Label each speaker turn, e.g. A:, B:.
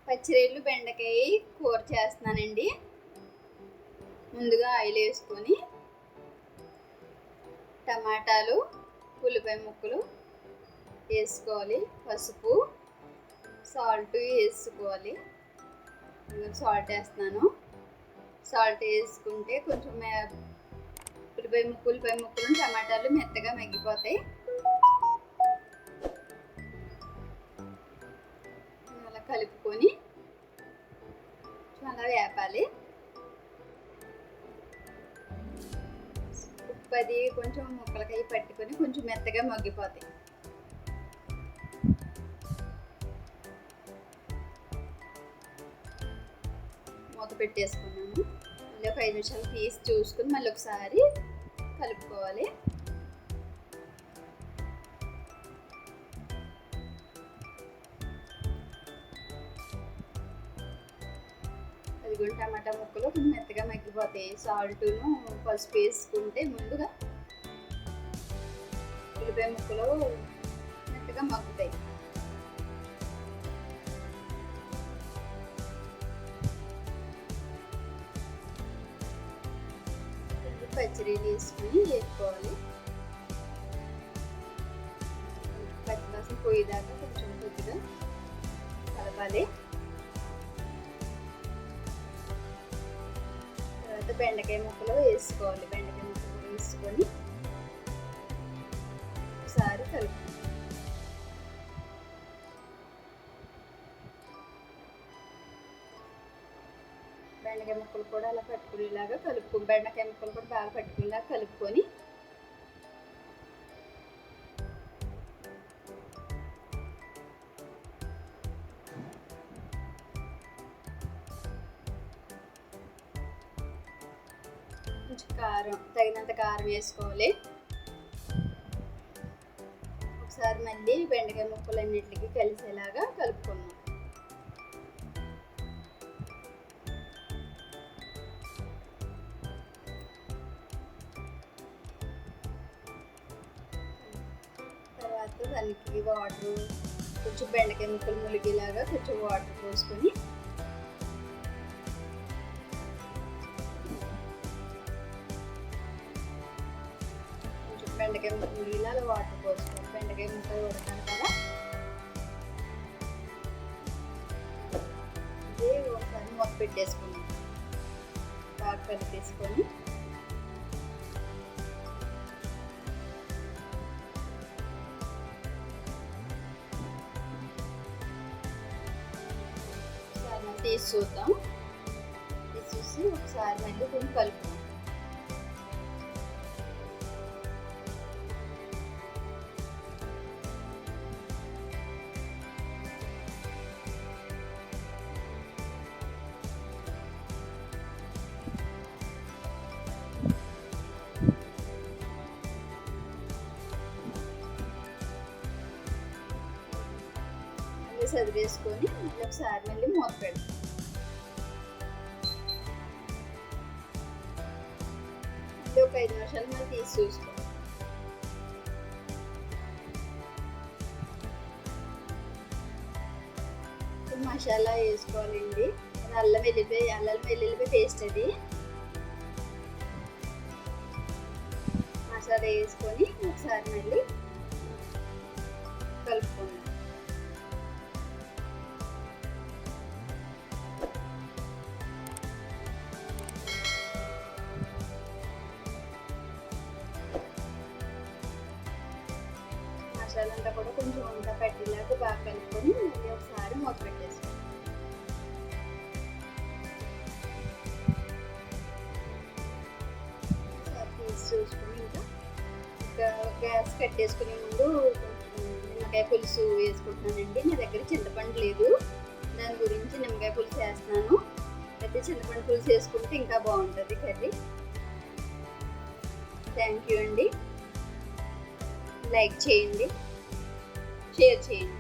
A: పచ్చిరేళ్ళు బెండకాయ కూర చేస్తున్నానండి. ముందుగా ఆయిల్ వేసుకొని టమాటాలు, ఉల్లిపాయ ముక్కలు వేసుకోవాలి. పసుపు, సాల్ట్ వేసుకోవాలి. సాల్ట్ వేస్తున్నాను. సాల్ట్ వేసుకుంటే కొంచెం ఉల్లిపాయ ముక్కలు టమాటాలు మెత్తగా మగ్గిపోతాయి. అలా కలుపుకొని చాలా వేపాలి. ఉప్పు అది కొంచెం ముక్కలకాయ పట్టుకొని కొంచెం మెత్తగా మగ్గిపోతాయి. మూత పెట్టేసుకున్నాను. మళ్ళీ ఒక 5 నిమిషాలు తీసి చూసుకుని మళ్ళీ ఒకసారి కలుపుకోవాలి. అదిగోండి టమాటా ముక్కలు కొంచెం మెత్తగా మగ్గిపోతాయి. సాల్ట్ను పసుపు వేసుకుంటే ముందుగా ఉల్లిపాయ ముక్కలు మెత్తగా మగ్గుతాయి. పచ్చిరీలు వేసుకుని వేసుకోవాలి. పచ్చివాసన పోయేదాకా కొంచెం కొద్దిగా కలపాలి. తర్వాత బెండకాయ ముక్కలు వేసుకోవాలి. బెండకాయ ముక్కలు వేసుకొని ఒకసారి కలుపు. బెండకాయ ముక్కలు కూడా అలా పట్టుకునేలాగా బెండకాయ ముక్కలు కూడా బాగా పట్టుకునేలాగా కలుపుకొని కొంచెం కారం, తగినంత కారం వేసుకోవాలి. ఒకసారి మళ్ళీ బెండకాయ ముక్కలు అన్నిటికీ కలిసేలాగా కలుపుకున్నాం. తర్వాత దానికి వాటర్, కొంచెం బెండకాయ ముక్కలు ములిగేలాగా కొంచెం వాటర్ పోసుకొని కొంచెం బెండకాయ ముక్కలు ములిగేలా వాటర్ పోసుకోవాలి. బెండకాయ ముక్కలు ఉడకాలి కదా. ఇదే ఒకసారి మూత పెట్టేసుకున్నాం. బాగా కలిపేసుకొని తీసి చూద్దాం. తీసి ఒకసారి మళ్ళీ కొంచెం కలుపుతాం. సదిరేసుకొని ఒకసారి మళ్ళీ మూత పెడతాం. ఒక 5 నిమిషాలు మళ్ళీ తీసి చూసుకోవాలి. మసాలా వేసుకోవాలండి. అల్లం వెల్లుల్లిపాయ పేస్ట్ అది మసాలా వేసుకొని ఒకసారి మళ్ళీ కలుపుకోండి. మసాలంతా కూడా కొంచెం వంట పట్టేలాగా బాగా కలుపుకొని మళ్ళీ ఒకసారి మూత పెట్టేసుకోండి. ఒకసారి తీసి చూసుకొని ఇంకా గ్యాస్ కట్టేసుకునే ముందు నిమ్మకాయ పులుసు వేసుకుంటున్నానండి. నా దగ్గర చింతపండు లేదు, దాని గురించి నిమ్మకాయ పులుసు వేస్తున్నాను. అయితే చింతపండు పులుసు వేసుకుంటే ఇంకా బాగుంటుంది కర్రీ. థ్యాంక్ యూ అండి. లైక్ చేయండి, షేర్ చేయండి.